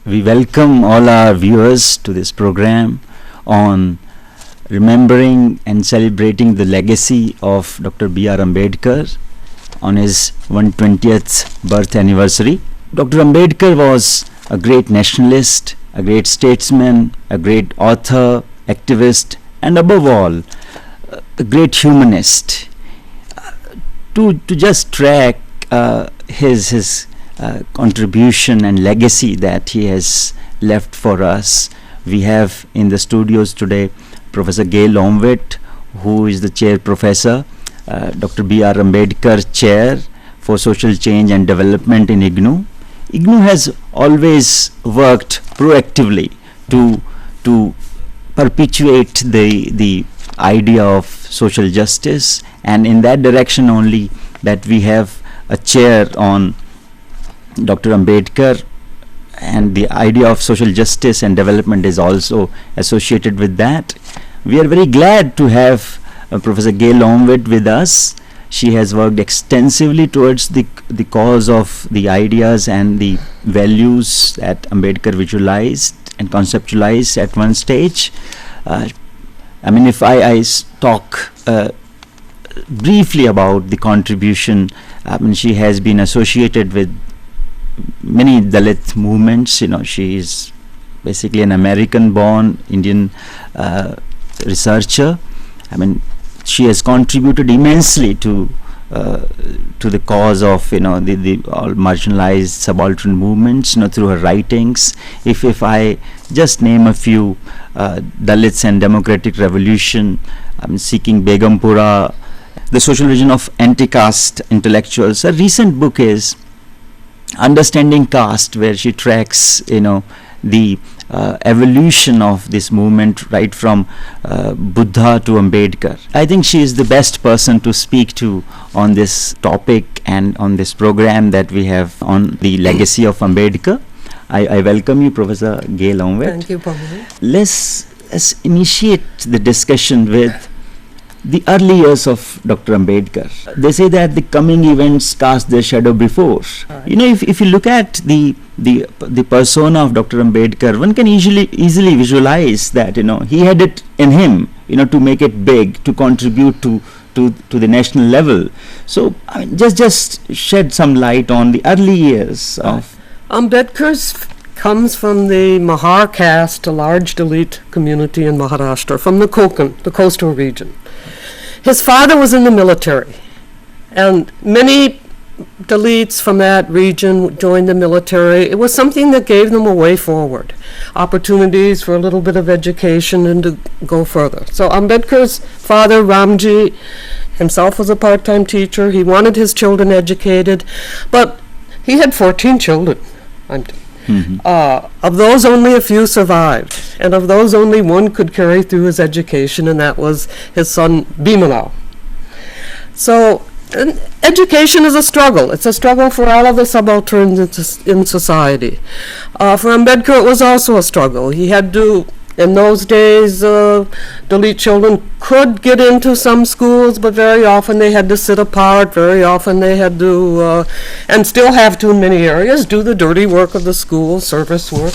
We welcome all our viewers to this program on remembering and celebrating the legacy of Dr. B.R. Ambedkar on his 120th birth anniversary. Dr. Ambedkar was a great nationalist, a great statesman, a great author, activist, and above all, a great humanist. To just track his contribution and legacy that he has left for us, we have in the studios today Professor Gail Lomwitt, who is the chair professor, Dr. B.R. Ambedkar Chair for Social Change and Development in IGNOU. IGNOU has always worked proactively to perpetuate the idea of social justice, and in that direction only that we have a chair on Dr. Ambedkar, and the idea of social justice and development is also associated with that. We are very glad to have Professor Gail Lomwitt with us. She has worked extensively towards the cause of the ideas and the values that Ambedkar visualized and conceptualized at one stage. If I talk briefly about the contribution, she has been associated with many Dalit movements. She is basically an American-born Indian researcher. She has contributed immensely to the cause of the all marginalized subaltern movements through her writings. If I just name a few, Dalits and Democratic Revolution, Seeking Begumpura, The Social Vision of Anti-Caste Intellectuals. A recent book is Understanding Caste, where she tracks the evolution of this movement right from Buddha to Ambedkar. I think she is the best person to speak to on this topic and on this program that we have on the legacy of Ambedkar. I welcome you, Professor Gail Lomwitt. Thank you, Pamela. Let's initiate the discussion with the early years of Dr. Ambedkar. They say that the coming events cast their shadow before. Right. If you look at the persona of Dr. Ambedkar, one can easily visualize that he had it in him to make it big, to contribute to the national level. So just shed some light on the early years of Ambedkar's comes from the Mahar caste, a large Dalit community in Maharashtra, from the Konkan, the coastal region. His father was in the military, and many Dalits from that region joined the military. It was something that gave them a way forward, opportunities for a little bit of education and to go further. So Ambedkar's father, Ramji, himself was a part-time teacher. He wanted his children educated, but he had 14 children. Of those, only a few survived, and of those, only one could carry through his education, and that was his son Bhimarao. So education is a struggle. It's a struggle for all of the subalterns in society. For Ambedkar, it was also a struggle. He had to, in those days, Dalit children could get into some schools, but very often they had to sit apart. Very often they had to, and still have to in many areas, do the dirty work of the school, service work,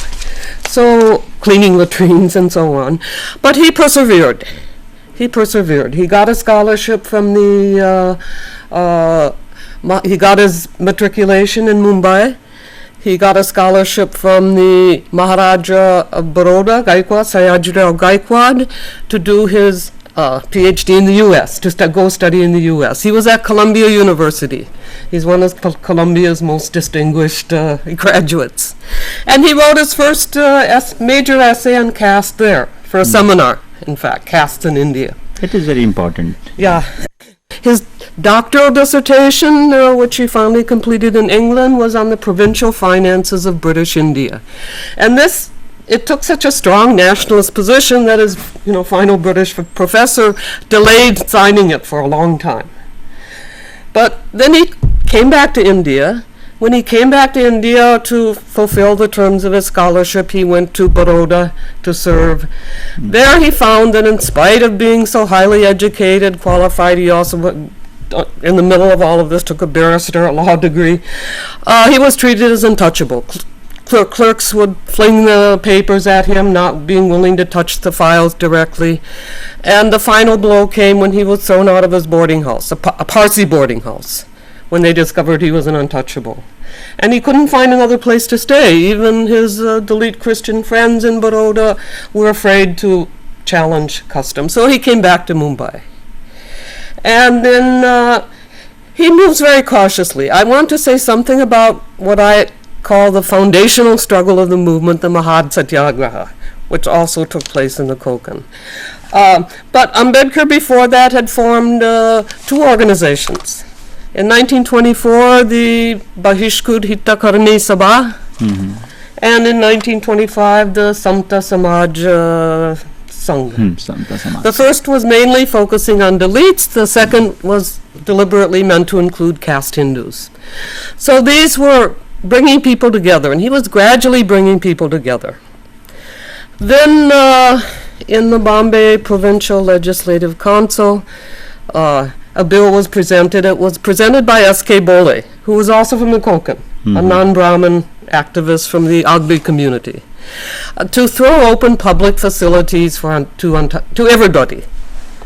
so cleaning latrines and so on. But he persevered. He got a scholarship from he got his matriculation in Mumbai. He got a scholarship from the Maharaja of Baroda, Gaikwad, Sayajirao Gaikwad, to do his PhD in the U.S., to go study in the U.S. He was at Columbia University. He's one of Columbia's most distinguished graduates. And he wrote his first major essay on caste there, for a seminar, in fact, castes in India. It is very important. Yeah. His doctoral dissertation, which he finally completed in England, was on the provincial finances of British India. And it took such a strong nationalist position that his, final British professor delayed signing it for a long time. But then he came back to India. When he came back to India to fulfill the terms of his scholarship, he went to Baroda to serve. There he found that in spite of being so highly educated, qualified, he also, in the middle of all of this, took a barrister, a law degree. He was treated as untouchable. Clerks would fling the papers at him, not being willing to touch the files directly. And the final blow came when he was thrown out of his boarding house, a Parsi boarding house, when they discovered he was an untouchable. And he couldn't find another place to stay. Even his Dalit Christian friends in Baroda were afraid to challenge custom. So he came back to Mumbai. And then he moves very cautiously. I want to say something about what I call the foundational struggle of the movement, the Mahad Satyagraha, which also took place in the Konkan. But Ambedkar before that had formed two organizations. In 1924, the Bahishkud Hitakarni Sabha, and in 1925, the Samta Samaj Sangh. The first was mainly focusing on Dalits, the second was deliberately meant to include caste Hindus. So these were bringing people together, and he was gradually bringing people together. Then in the Bombay Provincial Legislative Council, a bill was presented. It was presented by S.K. Bole, who was also from the Konkan, a non-Brahmin activist from the Agbi community, to throw open public facilities to everybody,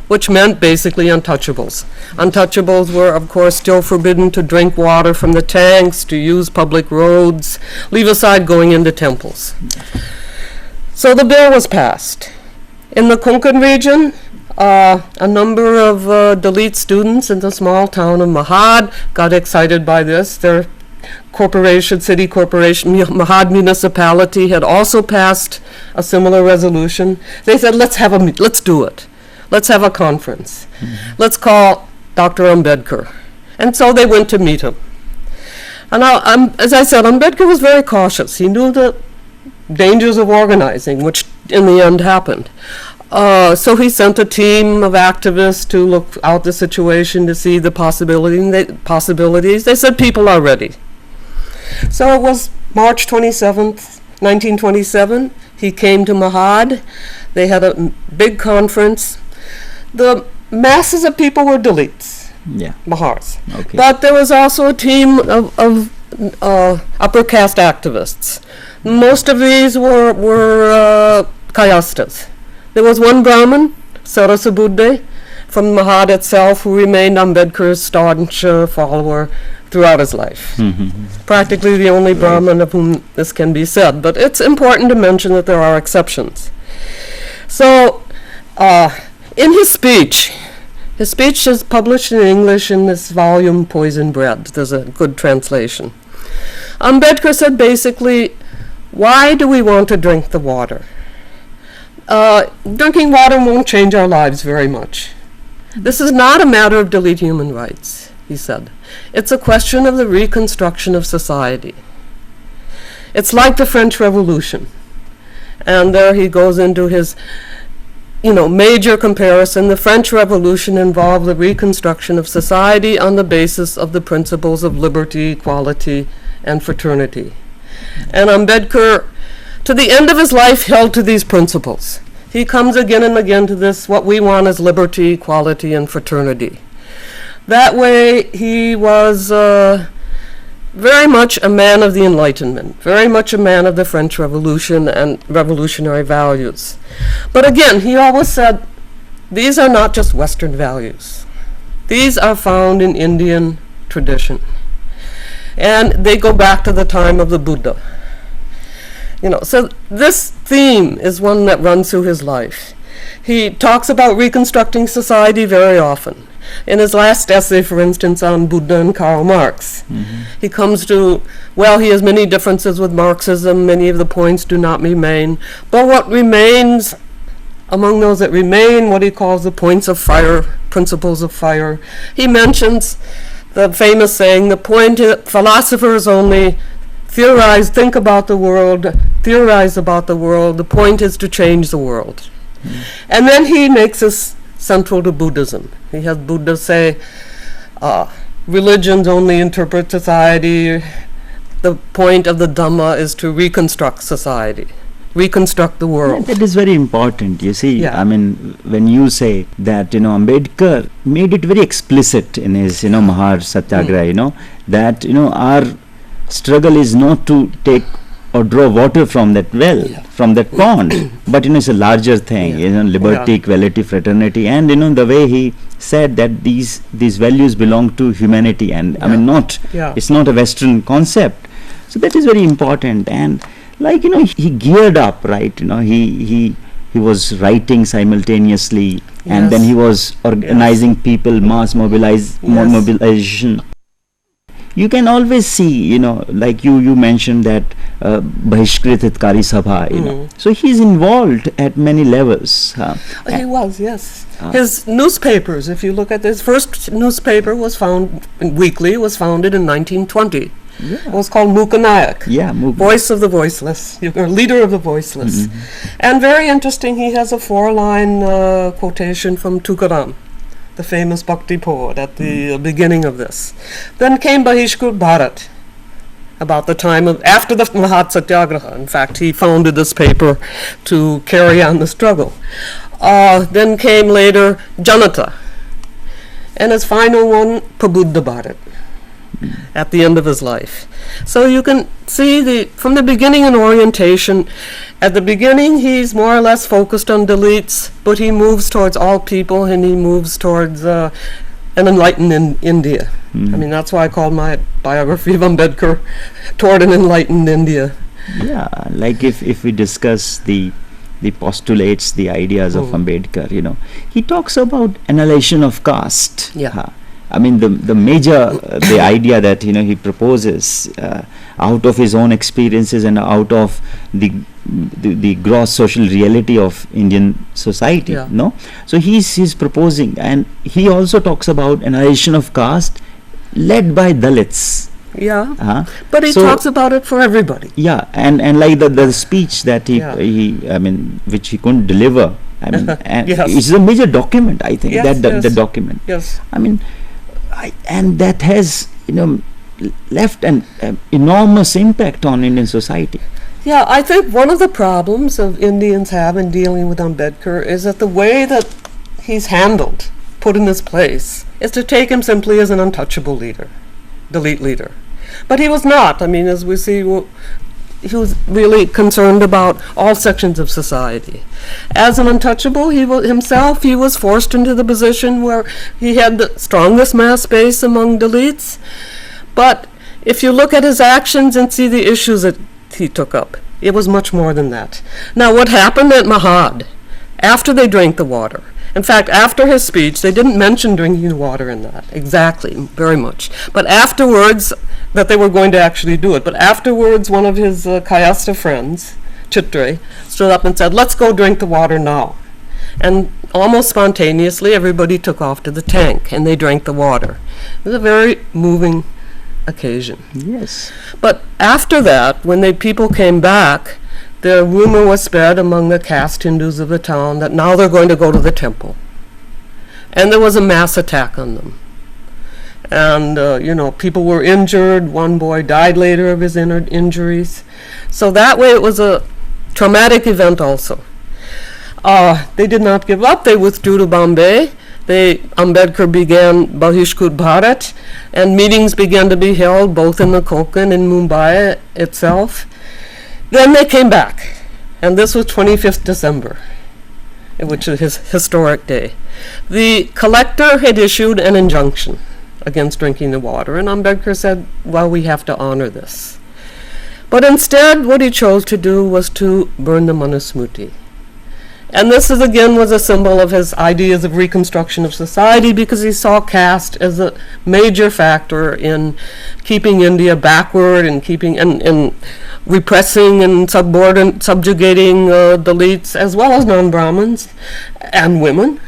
which meant basically untouchables. Untouchables were, of course, still forbidden to drink water from the tanks, to use public roads, leave aside going into temples. So the bill was passed. In the Konkan region, a number of Dalit students in the small town of Mahad got excited by this. Their city corporation, Mahad municipality, had also passed a similar resolution. They said, let's do it. Let's have a conference. Let's call Dr. Ambedkar. And so they went to meet him. And as I said, Ambedkar was very cautious. He knew the dangers of organizing, which in the end happened. So he sent a team of activists to look out the situation to see the possibilities. They said people are ready. So it was March 27th, 1927. He came to Mahad. They had a big conference. The masses of people were Dalits, Mahars. Okay. But there was also a team of upper caste activists. Most of these were Kayastas. There was one Brahmin, Sarasabudde, from Mahad itself, who remained Ambedkar's staunch follower throughout his life. Practically the only Brahmin of whom this can be said. But it's important to mention that there are exceptions. So, in his speech is published in English in this volume, Poison Bread. There's a good translation. Ambedkar said basically, why do we want to drink the water? Drinking water won't change our lives very much. This is not a matter of Dalit human rights, he said. It's a question of the reconstruction of society. It's like the French Revolution. And there he goes into his major comparison. The French Revolution involved the reconstruction of society on the basis of the principles of liberty, equality, and fraternity. And Ambedkar, to the end of his life, held to these principles. He comes again and again to this, what we want is liberty, equality, and fraternity. That way, he was very much a man of the Enlightenment, very much a man of the French Revolution and revolutionary values. But again, he always said, these are not just Western values. These are found in Indian tradition. And they go back to the time of the Buddha. So this theme is one that runs through his life. He talks about reconstructing society very often. In his last essay, for instance, on Buddha and Karl Marx, he comes to, well, he has many differences with Marxism, many of the points do not remain, but what remains, among those that remain, what he calls the points of fire, principles of fire. He mentions the famous saying, the point philosophers only theorize, think about the world, theorize about the world, the point is to change the world. And then he makes this central to Buddhism. He has Buddha say, religions only interpret society. The point of the Dhamma is to reconstruct society, reconstruct the world. That is very important, you see. Yeah. I mean, when you say that, Ambedkar made it very explicit in his, Mahar Satyagraha, that, our struggle is not to take or draw water from that well, from that pond, but it's a larger thing, liberty, equality, fraternity, and the way he said that these values belong to humanity, and I mean it's not a Western concept. So that is very important, and he geared up, right? He was writing simultaneously, and then he was organizing people, mass mobilization. You can always see, like you mentioned that Bahishkrit Hitkari Sabha, so he's involved at many levels. He was, yes. His newspapers, if you look at his first newspaper weekly, was founded in 1920. It was called Mukanayak, Voice of the Voiceless, or Leader of the Voiceless. And very interesting, he has a 4-line quotation from Tukaram, the famous Bhakti poet, at the beginning of this. Then came Bahishkrit Bharat, about the time after the Mahat Satyagraha. In fact, he founded this paper to carry on the struggle. Then came later Janata, and his final one, Prabuddha Bharat, at the end of his life. So you can see from the beginning in orientation, at the beginning he's more or less focused on Dalits, but he moves towards all people, and he moves towards an enlightened India. I mean, that's why I called my biography of Ambedkar Toward an Enlightened India. Yeah, like if we discuss the postulates, the ideas of Ambedkar, he talks about annihilation of caste. I mean, the major, the idea that, he proposes out of his own experiences and out of the gross social reality of Indian society, So he's proposing, and he also talks about annihilation of caste led by Dalits. But he talks about it for everybody. And like the speech that he I mean, which he couldn't deliver, I mean, and it's a major document, I think, the document. I mean, and that has, left an enormous impact on Indian society. I think one of the problems of Indians have in dealing with Ambedkar is that the way that he's handled, put in his place, is to take him simply as an untouchable leader, Dalit leader. But he was not. I mean, as we see, he was really concerned about all sections of society. As an untouchable, he was forced into the position where he had the strongest mass base among Dalits. But if you look at his actions and see the issues that he took up, it was much more than that. Now, what happened at Mahad, after they drank the water, in fact, after his speech, they didn't mention drinking water in that, exactly, very much. But afterwards, that they were going to actually do it. But afterwards, one of his Kayastha friends, Chitre, stood up and said, let's go drink the water now. And almost spontaneously, everybody took off to the tank, and they drank the water. It was a very moving occasion. Yes. But after that, when the people came back, the rumor was spread among the caste Hindus of the town that now they're going to go to the temple. And there was a mass attack on them. And, people were injured. One boy died later of his injuries. So that way it was a traumatic event also. They did not give up. They withdrew to Bombay. Ambedkar began Bahishkrit Bharat, and meetings began to be held both in the Konkan and Mumbai itself. Then they came back, and this was 25th December, which is his historic day. The collector had issued an injunction against drinking the water, and Ambedkar said, well, we have to honor this. But instead, what he chose to do was to burn the Manusmriti. And this is again was a symbol of his ideas of reconstruction of society, because he saw caste as a major factor in keeping India backward and keeping and repressing and subjugating Dalits as well as non-Brahmins and women.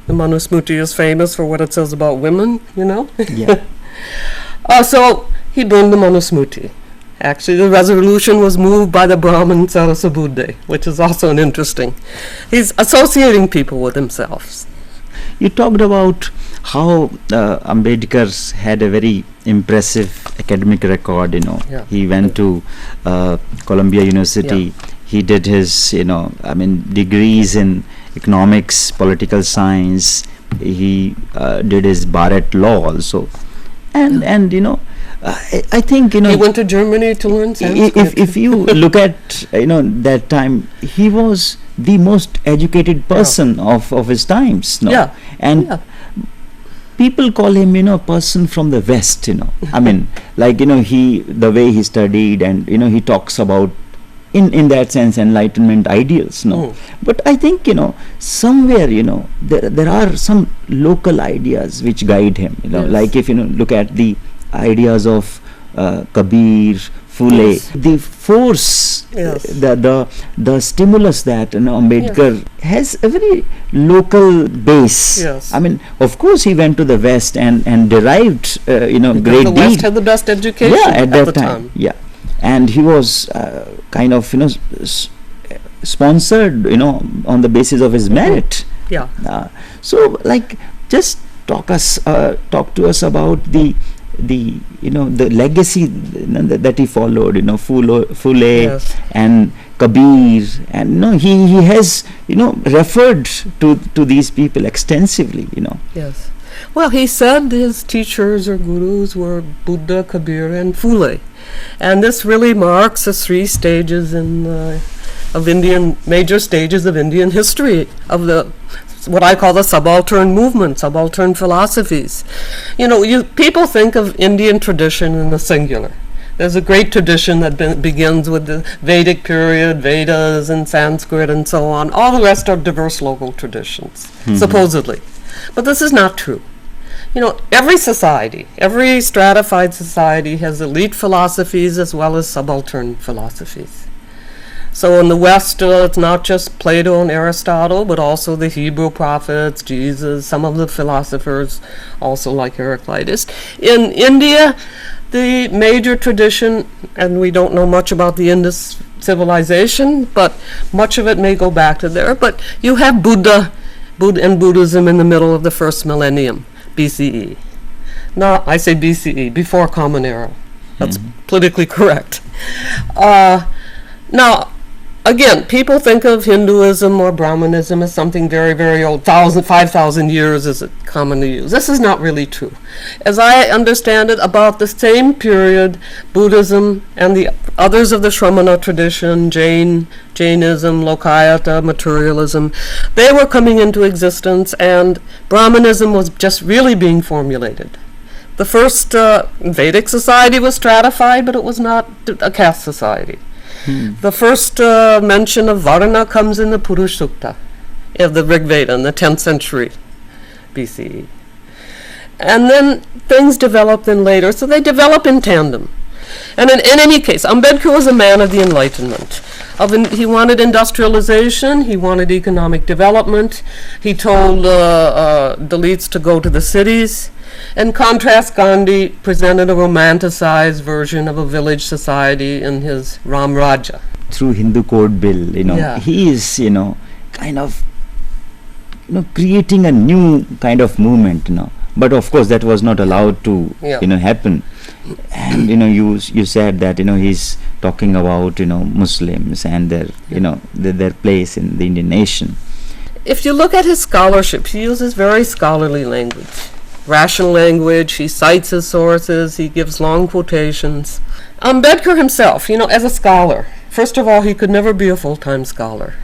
The Manusmriti is famous for what it says about women, you know. Yeah. So he burned the Manusmriti. Actually, the resolution was moved by the Brahmin Sarasabuddhe, which is also an interesting. He's associating people with himself. You talked about how Ambedkar had a very impressive academic record, you know. Yeah. He went to Columbia University. He did his, degrees in economics, political science. He did his bar at law also. And I think, He went to Germany to learn Sanskrit. if you look at that time, he was the most educated person of his times. No? Yeah. And Yeah. people call him a person from the West. I mean, like the way he studied, and he talks about in that sense Enlightenment ideals. No, but I think somewhere there are some local ideas which guide him. Yes. Like if look at the ideas of Kabir, Phule, Yes. the force, Yes. the stimulus that Ambedkar has a very local base. Yes. I mean, of course, he went to the West and derived Because great the West deed. had the best education Yeah, at that the time. Yeah, and he was kind of sponsored on the basis of his merit. Yeah. So like just talk to us about the legacy that he followed, Phule Yes. and Kabir, and he has referred to these people extensively. Yes. Well, he said his teachers or gurus were Buddha, Kabir, and Phule, and this really marks the three stages major stages of Indian history, of the what I call the subaltern movement, subaltern philosophies. People think of Indian tradition in the singular. There's a great tradition that begins with the Vedic period, Vedas and Sanskrit and so on. All the rest are diverse local traditions, supposedly. But this is not true. Every society, every stratified society has elite philosophies as well as subaltern philosophies. So in the West, it's not just Plato and Aristotle, but also the Hebrew prophets, Jesus, some of the philosophers, also like Heraclitus. In India, the major tradition, and we don't know much about the Indus civilization, but much of it may go back to there, but you have Buddha and Buddhism in the middle of the first millennium, BCE. No, I say BCE, before Common Era. That's politically correct. Now, again, people think of Hinduism or Brahmanism as something very, very old. 5,000 years is commonly used. This is not really true. As I understand it, about the same period, Buddhism and the others of the Shramana tradition, Jainism, Lokayata, materialism, they were coming into existence, and Brahmanism was just really being formulated. The first Vedic society was stratified, but it was not a caste society. The first mention of Varna comes in the Purush Sukta of the Rig Veda in the 10th century BCE. And then things developed in later, so they develop in tandem. And in any case, Ambedkar was a man of the Enlightenment. He wanted industrialization, he wanted economic development, he told Dalits to go to the cities. In contrast, Gandhi presented a romanticized version of a village society in his Ram Raja. Through Hindu Code Bill, Yeah. he is, kind of, creating a new kind of movement, But of course, that was not allowed to, Yeah. happen. And you said that he's talking about Muslims and their their place in the Indian nation. If you look at his scholarship, he uses very scholarly language. Rational language, he cites his sources, he gives long quotations. Ambedkar himself, as a scholar, first of all, he could never be a full-time scholar.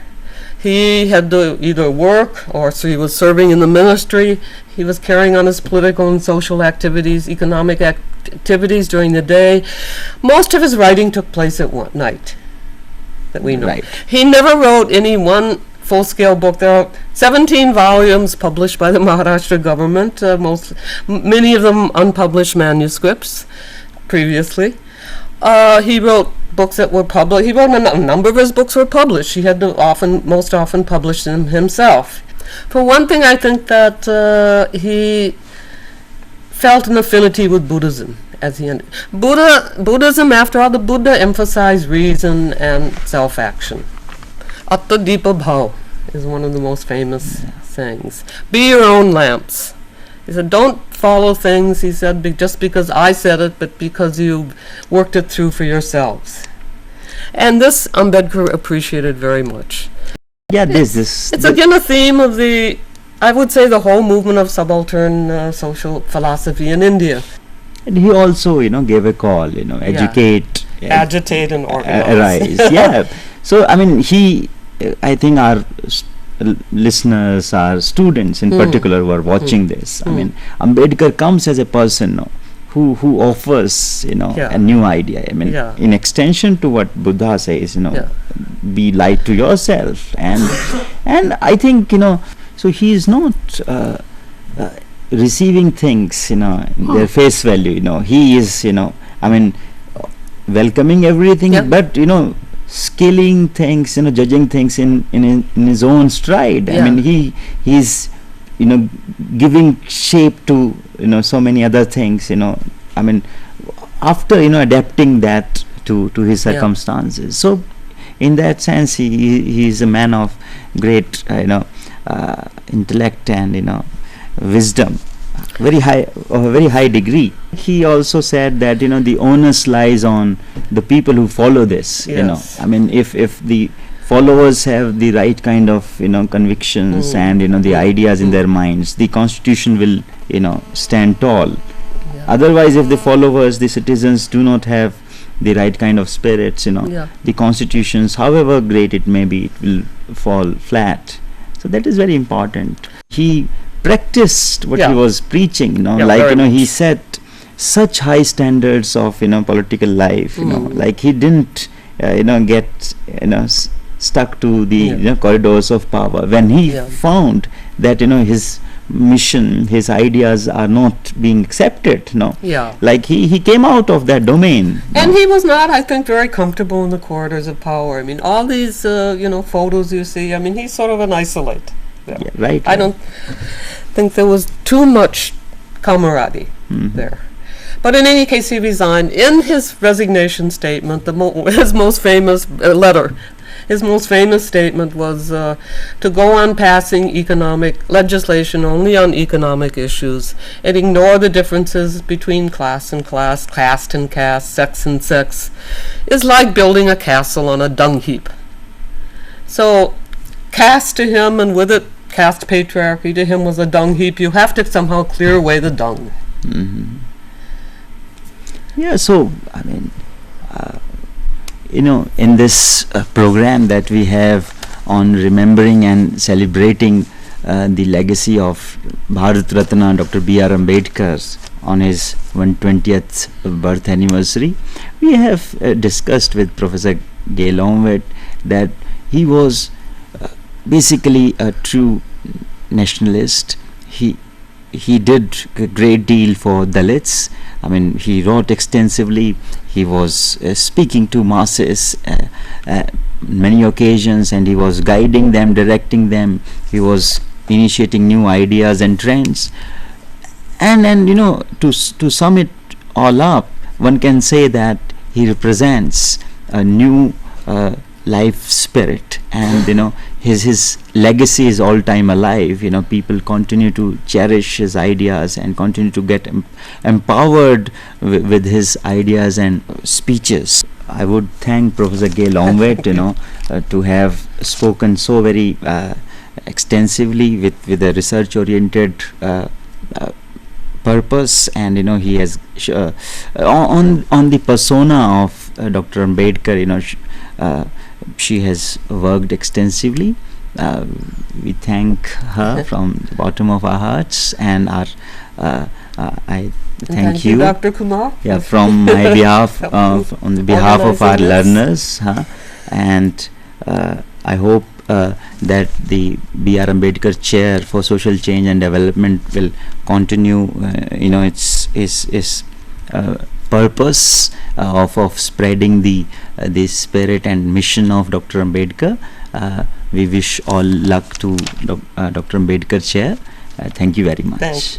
He had to either work, or so he was serving in the ministry, he was carrying on his political and social activities, economic activities during the day. Most of his writing took place at night, that we know. Right. He never wrote any one full-scale book. There are 17 volumes published by the Maharashtra government, many of them unpublished manuscripts previously. He wrote books that were published. He wrote a number of his books were published. He had to most often publish them himself. For one thing, I think that he felt an affinity with Buddhism. Buddhism, after all, the Buddha emphasized reason and self-action. Atta Dipa Bhav is one of the most famous things. Be your own lamps. He said, don't follow things, he said, just because I said it, but because you worked it through for yourselves. And this Ambedkar appreciated very much. Yeah, it's again a theme of I would say, the whole movement of subaltern social philosophy in India. And he also, gave a call, educate, agitate and organize. Arise. Yeah. So, I mean, I think our listeners, our students in particular who are watching this, I mean, Ambedkar comes as a person who offers, a new idea. I mean, in extension to what Buddha says, be light to yourself. And I think, so he is not receiving things, in their face value, he is, I mean, welcoming everything, but, scaling things, judging things in his own stride. I mean, he's giving shape to so many other things. I mean, after adapting that to his circumstances. So, in that sense, he is a man of great intellect and wisdom. Very high degree. He also said that the onus lies on the people who follow this. I mean, if the followers have the right kind of convictions and the ideas in their minds, the constitution will stand tall. Otherwise, if the followers, the citizens, do not have the right kind of spirits, the constitutions, however great it may be, it will fall flat. So that is very important. He practiced what he was preaching, he set such high standards of political life, like he didn't get stuck to the corridors of power. When he found that his mission, his ideas are not being accepted, like he came out of that domain. And he was not, I think, very comfortable in the corridors of power. I mean, all these photos you see, I mean, he's sort of an isolate. Yeah, right. I don't think there was too much camaraderie there. But in any case, he resigned. In his resignation statement, his most famous letter, his most famous statement was to go on passing economic legislation only on economic issues and ignore the differences between class and class, caste and caste, sex and sex, is like building a castle on a dung heap. So, caste to him, and with it, caste patriarchy to him was a dung heap. You have to somehow clear away the dung. Yeah, so, I mean, in this program that we have on remembering and celebrating the legacy of Bharat Ratna Dr. B.R. Ambedkar on his 120th birth anniversary, we have discussed with Professor Gail Omwet that he was basically a true nationalist. He did a great deal for Dalits. I mean, he wrote extensively. He was speaking to masses many occasions, and he was guiding them, directing them. He was initiating new ideas and trends. And to sum it all up, one can say that he represents a new life spirit, and his legacy is all time alive. People continue to cherish his ideas and continue to get empowered with his ideas and speeches. I would thank Professor Gail Omwet to have spoken so very extensively with a research oriented purpose, and he has on the persona of Dr. Ambedkar, she has worked extensively. We thank her from the bottom of our hearts, and I thank you, Dr. Kumar. Yeah, from my behalf, on the behalf of our learners, and I hope that the B.R. Ambedkar Chair for Social Change and Development will continue, its purpose of spreading the spirit and mission of Dr. Ambedkar. We wish all luck to Dr. Ambedkar Chair. Thank you very much. Thanks.